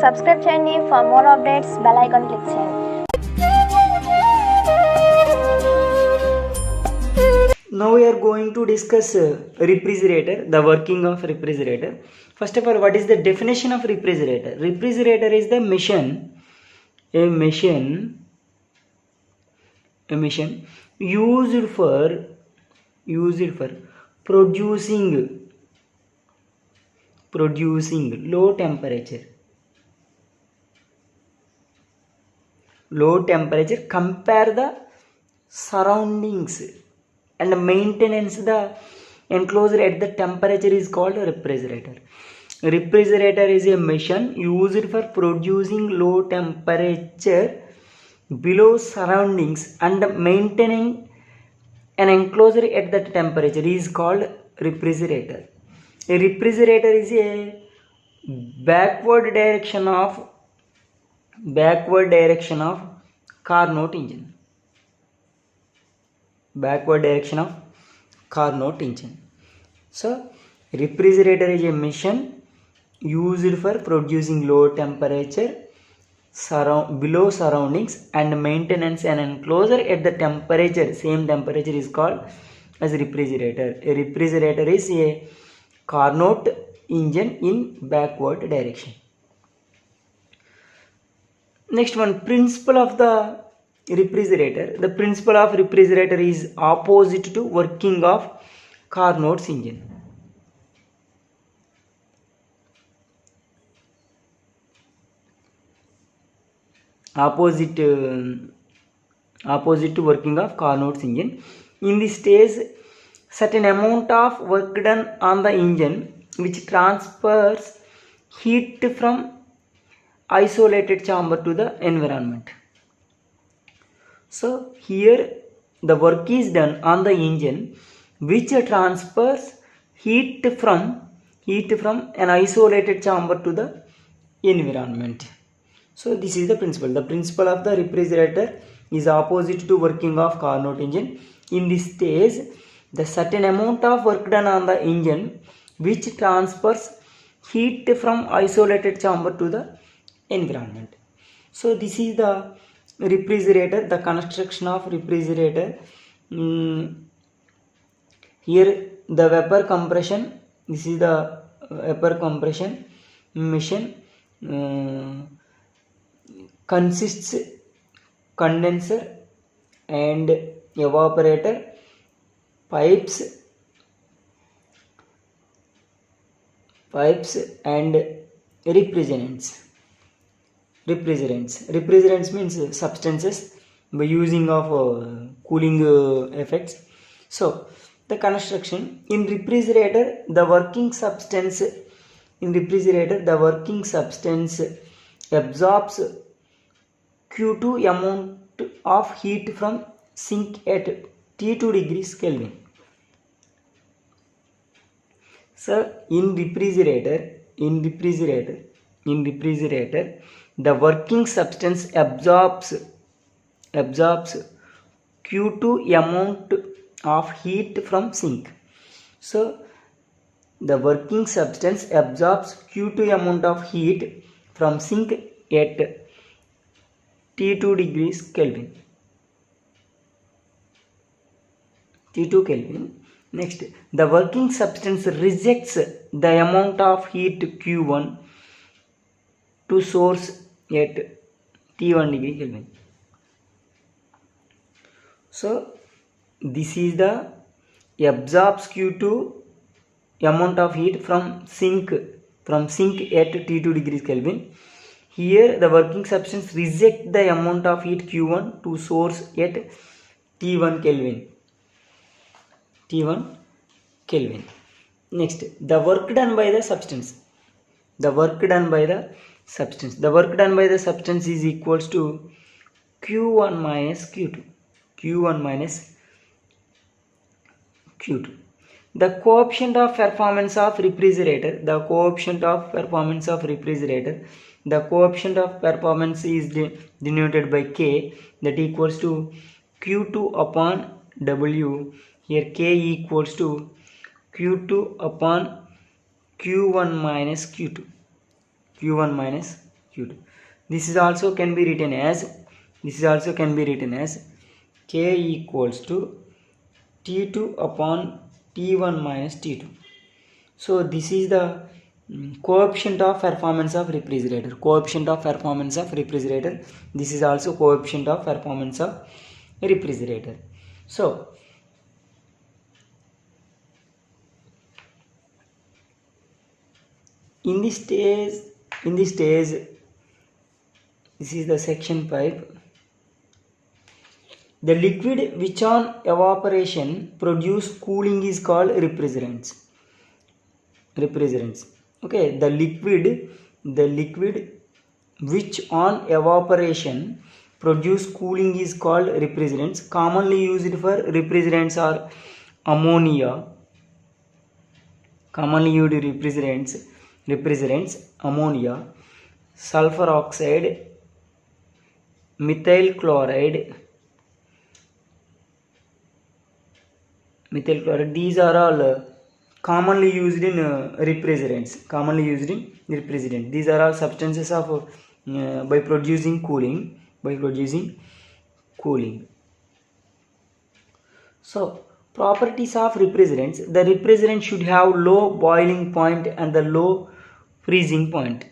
Subscribe చేయండి. For more updates bell icon click చేయండి. Now we are going to discuss refrigerator, the working of refrigerator. First of all, what is the definition of refrigerator? Refrigerator is the machine used for producing low temperature, compare the surroundings and maintenance the enclosure at the temperature is called a refrigerator. Refrigerator is a machine used for producing low temperature below surroundings and maintaining an enclosure at that temperature is called refrigerator. A refrigerator is a backward direction of Carnot engine. So refrigerator is a machine used for producing low temperature below surroundings and maintenance an enclosure at the same temperature is called as refrigerator. A refrigerator is a Carnot engine in backward direction. Next one, principle of the refrigerator. The principle of refrigerator is opposite to working of Carnot's engine. Opposite to working of Carnot's engine. In this stage, certain amount of work done on the engine which transfers heat from isolated chamber to the environment. So here the work is done on the engine which transfers heat from an isolated chamber to the environment. So this is the principle. The principle of the refrigerator is opposite to working of Carnot engine. In this stage, the certain amount of work done on the engine which transfers heat from isolated chamber to the environment. So this is the refrigerator, the construction of refrigerator. Here the vapor compression, this is the vapor compression machine, consists condenser and evaporator, pipes and refrigerants. Refrigerants means substances by using of cooling effects. So the construction in refrigerator, the working substance absorbs Q2 amount of heat from sink at T2 degrees Kelvin. So in refrigerator, the working substance absorbs Q2 amount of heat from sink. So the working substance absorbs Q2 amount of heat from sink at T2 degrees Kelvin. Next, the working substance rejects the amount of heat Q1 to source at T1 degree Kelvin. So this is the absorbs Q2 amount of heat from sink at T2 degrees Kelvin. Here the working substance reject the amount of heat Q1 to source at T1 Kelvin. Next, the work done by the substance. The work done by the substance is equals to Q1 minus Q2. The coefficient of performance of refrigerator. The coefficient of performance is denoted by K, that equals to Q2 upon W. Here K equals to Q2 upon Q1 minus Q2. Q2. This is also can be written as K equals to T2 upon T1 minus T2. So this is the coefficient of performance of refrigerator. This is also coefficient of performance of refrigerator. So in this stage, this is the section pipe. The liquid which on evaporation produce cooling is called refrigerants. Okay, the liquid which on evaporation produce cooling is called refrigerants. Commonly used for refrigerants are ammonia. Ammonia, sulfur oxide, methyl chloride. These are all commonly used in refrigerants. These are all substances of by producing cooling. So properties of refrigerants: the refrigerant should have low boiling point and the low freezing point.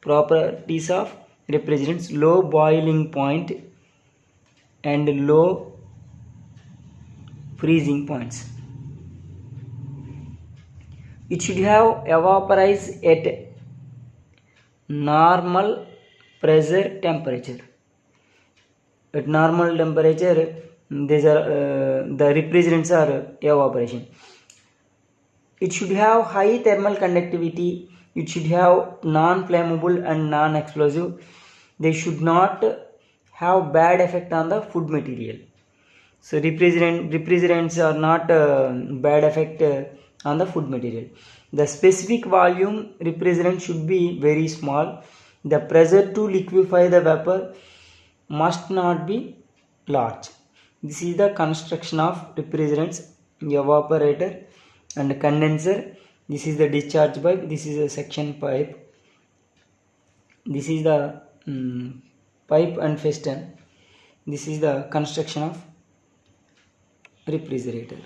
Properties of refrigerants: low boiling point and low freezing points. It should have evaporize at normal pressure temperature. At normal temperature, these are the refrigerants are evaporation. It should have high thermal conductivity. It should have non-flammable and non-explosive. They should not have bad effect on the food material. So refrigerants are not bad effect on the food material. The specific volume refrigerant should be very small. The pressure to liquefy the vapor must not be large. This is the construction of refrigerants: evaporator and condenser. This is the discharge pipe. This is a section pipe. This is the pipe and piston. This is the construction of refrigerator.